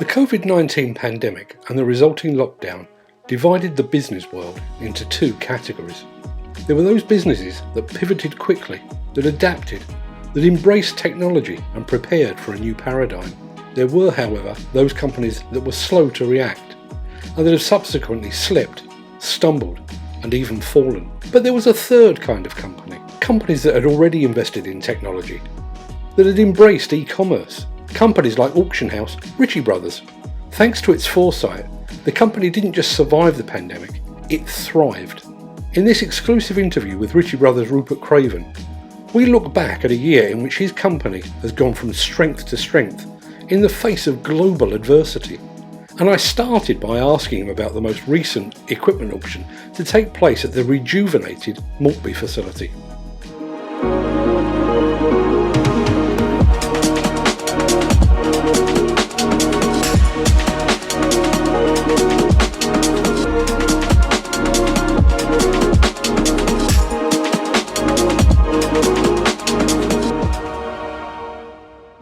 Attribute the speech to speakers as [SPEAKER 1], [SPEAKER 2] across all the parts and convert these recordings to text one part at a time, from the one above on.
[SPEAKER 1] The COVID-19 pandemic and the resulting lockdown divided the business world into two categories. There were those businesses that pivoted quickly, that adapted, that embraced technology and prepared for a new paradigm. There were, however, those companies that were slow to react and that have subsequently slipped, stumbled and even fallen. But there was a third kind of company, companies that had already invested in technology, that had embraced e-commerce. Companies like auction house Ritchie Brothers. Thanks to its foresight, the company didn't just survive the pandemic, it thrived. In this exclusive interview with Ritchie Brothers' Rupert Craven, we look back at a year in which his company has gone from strength to strength in the face of global adversity. And I started by asking him about the most recent equipment auction to take place at the rejuvenated Maltby facility.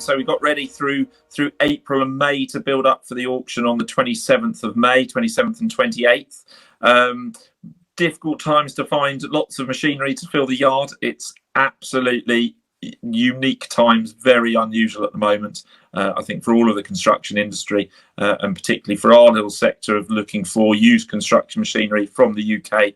[SPEAKER 2] So we got ready through April and May to build up for the auction on the 27th of May, 27th and 28th. Difficult times to find lots of machinery to fill the yard. It's absolutely unique times, very unusual at the moment. I think for all of the construction industry and particularly for our little sector of looking for used construction machinery from the UK.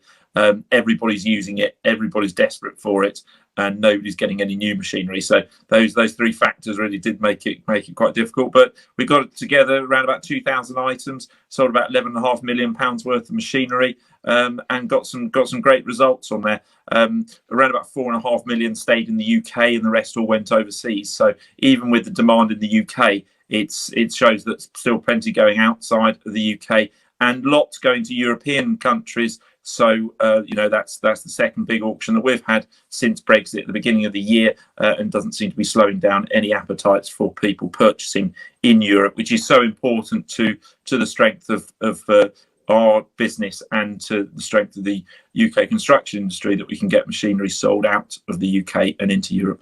[SPEAKER 2] Everybody's using it, everybody's desperate for it, and nobody's getting any new machinery. So those three factors really did make it quite difficult. But we got it together around about 2,000 items, sold about £11.5 million worth of machinery, and got some great results on there. Around about 4.5 million stayed in the UK, and the rest all went overseas. So even with the demand in the UK, it shows that still plenty going outside of the UK, and lots going to European countries. So, that's the second big auction that we've had since Brexit at the beginning of the year, and doesn't seem to be slowing down any appetites for people purchasing in Europe, which is so important to the strength of our business and to the strength of the UK construction industry, that we can get machinery sold out of the UK and into Europe.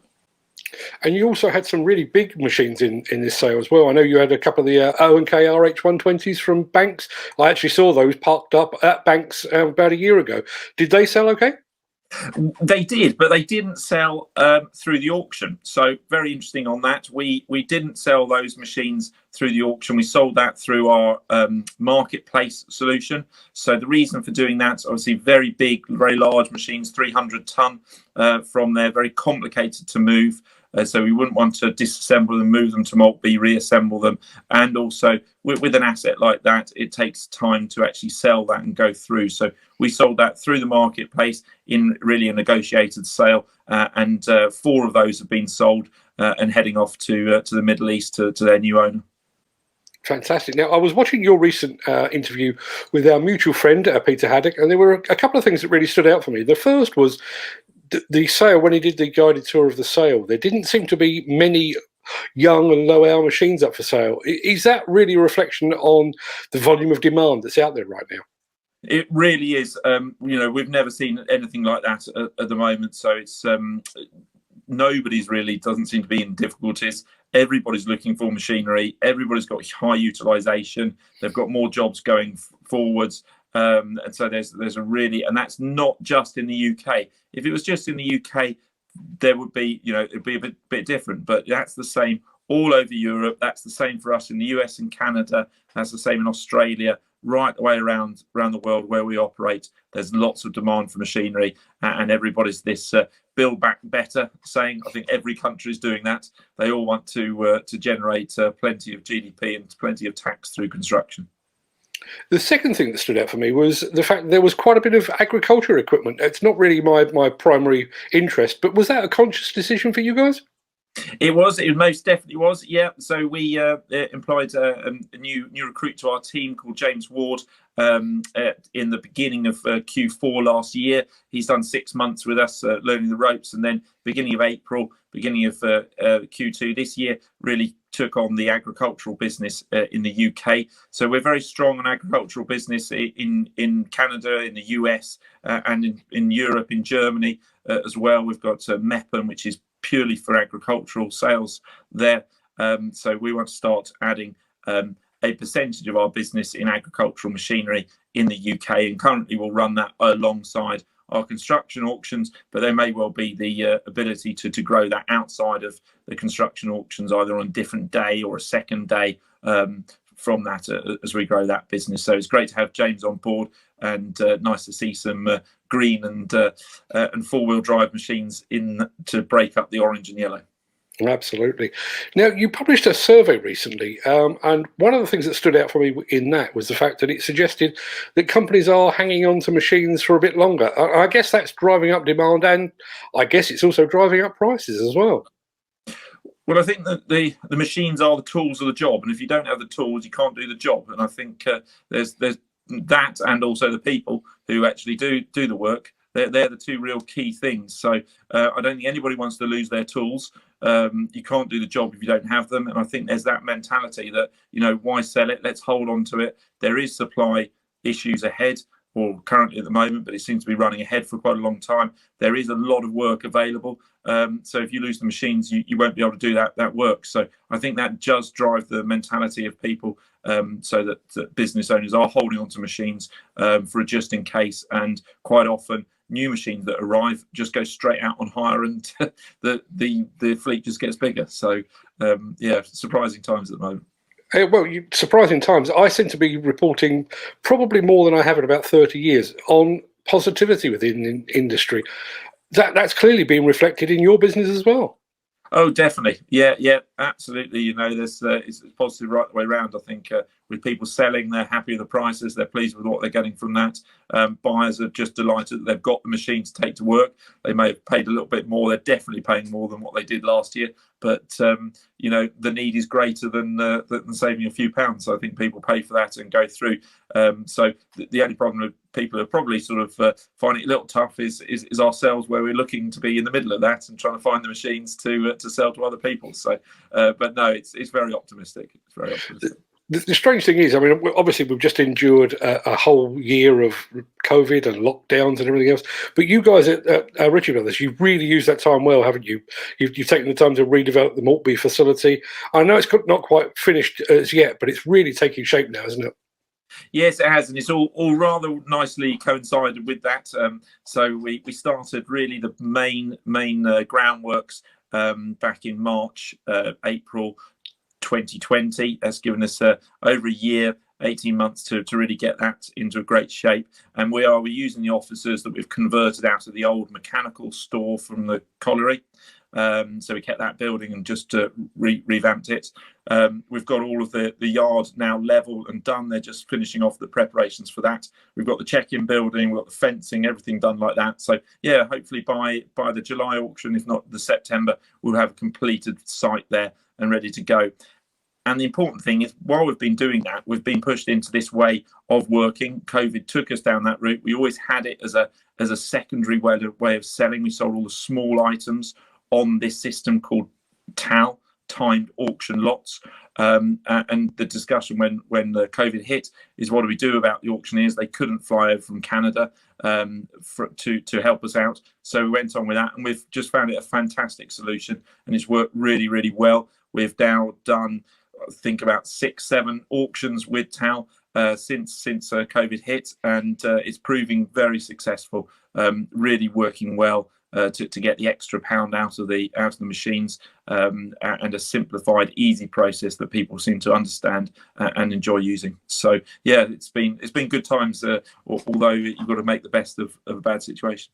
[SPEAKER 1] And you also had some really big machines in this sale as well. I know you had a couple of the O&K RH120s from Banks. I actually saw those parked up at Banks about a year ago. Did they sell okay?
[SPEAKER 2] They did, but they didn't sell through the auction. So very interesting on that. We didn't sell those machines through the auction. We sold that through our marketplace solution. So the reason for doing that, obviously very big, very large machines, 300 ton from there, very complicated to move. So we wouldn't want to disassemble them, move them to Maltby, reassemble them. And also with an asset like that, it takes time to actually sell that and go through. So we sold that through the marketplace in really a negotiated sale. And 4 of those have been sold and heading off to the Middle East to their new owner.
[SPEAKER 1] Fantastic. Now, I was watching your recent interview with our mutual friend, Peter Haddock, and there were a couple of things that really stood out for me. The first was the sale, when he did the guided tour of the sale, there didn't seem to be many young and low hour machines up for sale. Is that really a reflection on the volume of demand that's out there right now?
[SPEAKER 2] It really is. We've never seen anything like that at the moment. So it's nobody's really doesn't seem to be in difficulties. Everybody's looking for machinery. Everybody's got high utilisation. They've got more jobs going forwards. And so there's a really, and that's not just in the UK. If it was just in the UK, there would be, it'd be a bit different, but that's the same all over Europe. That's the same for us in the US and Canada. That's the same in Australia, right the way around the world where we operate. There's lots of demand for machinery, and everybody's this build back better saying. I think every country is doing that. They all want to generate plenty of GDP and plenty of tax through construction.
[SPEAKER 1] The second thing that stood out for me was the fact there was quite a bit of agriculture equipment. It's not really my primary interest, but was that a conscious decision for you guys?
[SPEAKER 2] It most definitely was, yeah. So we employed a new recruit to our team called James Ward in the beginning of Q4 last year. He's done 6 months with us learning the ropes, and then beginning of April, beginning of Q2 this year, really took on the agricultural business in the UK. So we're very strong on agricultural business in Canada, in the US, and in Europe, in Germany as well. We've got Meppen, which is purely for agricultural sales there. So we want to start adding a percentage of our business in agricultural machinery in the UK, and currently we'll run that alongside our construction auctions, but there may well be the ability to grow that outside of the construction auctions, either on a different day or a second day from that as we grow that business. So it's great to have James on board, and nice to see some green and four-wheel drive machines in to break up the orange and yellow.
[SPEAKER 1] Absolutely. Now, you published a survey recently, and one of the things that stood out for me in that was the fact that it suggested that companies are hanging on to machines for a bit longer. I guess that's driving up demand, and I guess it's also driving up prices as well.
[SPEAKER 2] Well, I think that the machines are the tools of the job, and if you don't have the tools, you can't do the job. And I think there's that, and also the people who actually do the work. They're the two real key things. So I don't think anybody wants to lose their tools. You can't do the job if you don't have them. And I think there's that mentality that, why sell it? Let's hold on to it. There is supply issues ahead, or currently at the moment, but it seems to be running ahead for quite a long time. There is a lot of work available. So if you lose the machines, you won't be able to do that work. So I think that does drive the mentality of people, so that business owners are holding on to machines for a just in case. And quite often, new machines that arrive just go straight out on hire, and the fleet just gets bigger. So surprising times at the moment.
[SPEAKER 1] Well, surprising times. I seem to be reporting probably more than I have in about 30 years on positivity within the industry. That's clearly being reflected in your business as well.
[SPEAKER 2] Oh, definitely. Yeah, absolutely. It's positive right the way around. I think with people selling, they're happy with the prices. They're pleased with what they're getting from that. Buyers are just delighted that they've got the machine to take to work. They may have paid a little bit more. They're definitely paying more than what they did last year. But, the need is greater than saving a few pounds. So I think people pay for that and go through. So the only problem with people are probably sort of finding it a little tough is ourselves, where we're looking to be in the middle of that and trying to find the machines to sell to other people. So, but no, it's very optimistic. It's very optimistic.
[SPEAKER 1] The strange thing is, I mean, obviously we've just endured a whole year of COVID and lockdowns and everything else. But you guys at Ritchie Brothers, you've really used that time well, haven't you? You've taken the time to redevelop the Maltby facility. I know it's not quite finished as yet, but it's really taking shape now, isn't it?
[SPEAKER 2] Yes, it has, and it's all rather nicely coincided with that. So we started really the main groundworks back in March, April 2020. That's given us over a year, 18 months to really get that into a great shape. And we're using the offices that we've converted out of the old mechanical store from the colliery. So we kept that building and just revamped it. We've got all of the yard now level and done. They're just finishing off the preparations for that. We've got the check-in building, we've got the fencing, everything done like that. So yeah, hopefully by the July auction, if not the September, we'll have a completed site there and ready to go. And the important thing is, while we've been doing that, we've been pushed into this way of working. COVID took us down that route. We always had it as a secondary way of selling. We sold all the small items on this system called TAL, timed auction lots. And the discussion when the COVID hit is, what do we do about the auctioneers? They couldn't fly over from Canada to help us out. So we went on with that, and we've just found it a fantastic solution, and it's worked really, really well. We've now done, I think, about 6-7 auctions with TAL since COVID hit, and it's proving very successful, really working well. To get the extra pound out of the machines, and a simplified, easy process that people seem to understand and enjoy using. So yeah, it's been good times. Although you've got to make the best of a bad situation.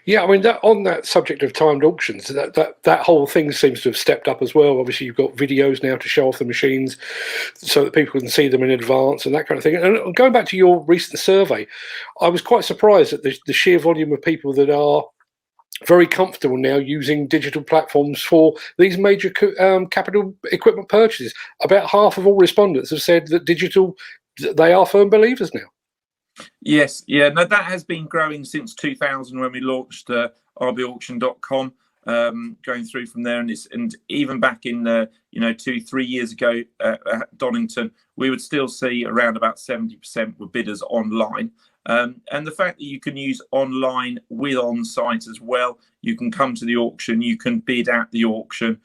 [SPEAKER 1] Yeah, I mean, on that subject of timed auctions, that whole thing seems to have stepped up as well. Obviously, you've got videos now to show off the machines so that people can see them in advance and that kind of thing. And going back to your recent survey, I was quite surprised at the sheer volume of people that are very comfortable now using digital platforms for these major capital equipment purchases. About half of all respondents have said that digital, they are firm believers now.
[SPEAKER 2] Yes, yeah, no, that has been growing since 2000 when we launched rbauction.com, going through from there, and even back in 2-3 years ago at Donington, we would still see around about 70% were bidders online. And the fact that you can use online with on-site as well, you can come to the auction, you can bid at the auction,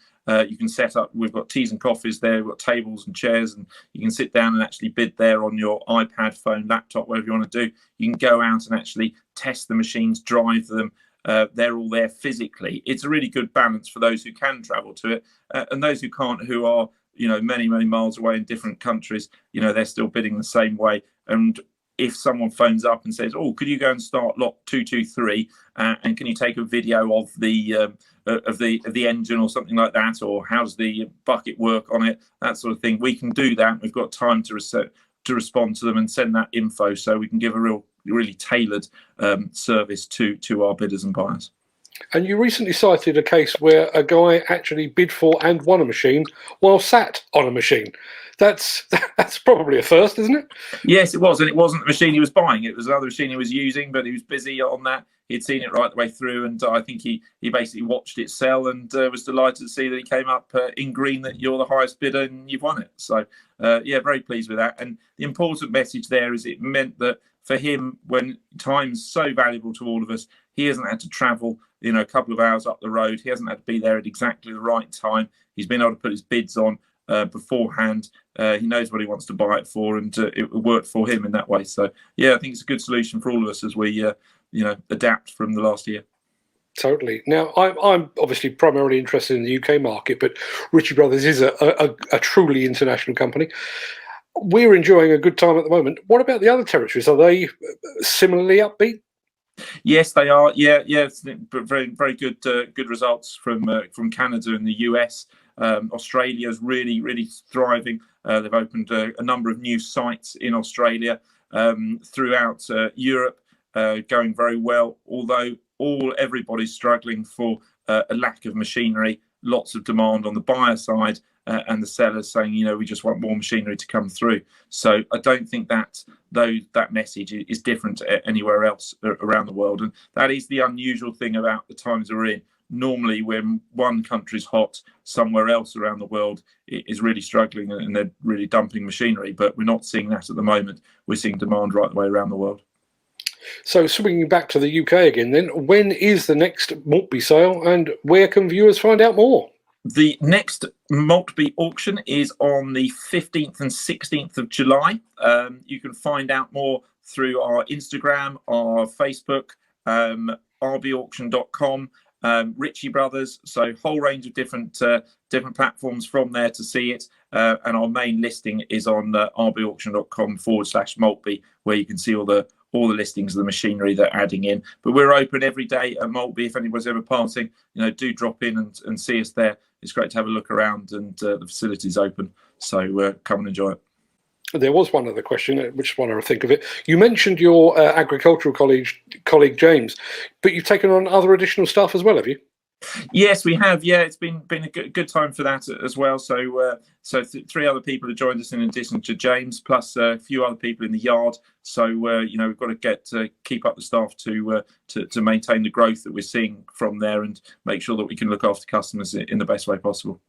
[SPEAKER 2] You can set up, we've got teas and coffees there, we've got tables and chairs, and you can sit down and actually bid there on your iPad, phone, laptop, whatever you want to do. You can go out and actually test the machines, drive them. They're all there physically. It's a really good balance for those who can travel to it, and those who can't, who are, many, many miles away in different countries, they're still bidding the same way. And if someone phones up and says, "Oh, could you go and start lot 223, and can you take a video of the engine or something like that, or how's the bucket work on it," that sort of thing, we can do that. We've got time to respond to them and send that info, so we can give a really tailored service to our bidders and buyers.
[SPEAKER 1] And you recently cited a case where a guy actually bid for and won a machine while sat on a machine. That's probably a first, isn't it?
[SPEAKER 2] Yes, it was. And it wasn't the machine he was buying. It was another machine he was using, but he was busy on that. He'd seen it right the way through, and I think he basically watched it sell and was delighted to see that he came up in green, that you're the highest bidder and you've won it. So, very pleased with that. And the important message there is it meant that for him, when time's so valuable to all of us, he hasn't had to travel, a couple of hours up the road. He hasn't had to be there at exactly the right time. He's been able to put his bids on beforehand. He knows what he wants to buy it for, and it worked for him in that way. So, I think it's a good solution for all of us as we, adapt from the last year.
[SPEAKER 1] Totally. Now, I'm obviously primarily interested in the UK market, but Ritchie Brothers is a truly international company. We're enjoying a good time at the moment. What about the other territories? Are they similarly upbeat?
[SPEAKER 2] Yes, they are. Yeah, it's very, very good results from Canada and the US. Australia is really, really thriving. They've opened a number of new sites in Australia, throughout Europe, going very well. Although everybody's struggling for a lack of machinery, lots of demand on the buyer side, and the sellers saying, we just want more machinery to come through. So I don't think that message is different anywhere else around the world. And that is the unusual thing about the times we're in. Normally, when one country's hot, somewhere else around the world is really struggling and they're really dumping machinery. But we're not seeing that at the moment. We're seeing demand right the way around the world.
[SPEAKER 1] So swinging back to the UK again then, when is the next Maltby sale and where can viewers find out more?
[SPEAKER 2] The next Maltby auction is on the 15th and 16th of July. You can find out more through our Instagram, our Facebook, rbauction.com, Ritchie Brothers. So whole range of different platforms from there to see it. And our main listing is on rbauction.com/Maltby, where you can see all the listings of the machinery they're adding in. But we're open every day at Maltby. If anyone's ever passing, do drop in and see us there. It's great to have a look around, and the facility's open. So come and enjoy it.
[SPEAKER 1] There was one other question, which one I think of it. You mentioned your agricultural colleague James, but you've taken on other additional staff as well, have you?
[SPEAKER 2] Yes, we have. Yeah, it's been a good time for that as well. So three other people have joined us in addition to James, plus a few other people in the yard. So we've got to keep up the staff to maintain the growth that we're seeing from there, and make sure that we can look after customers in the best way possible.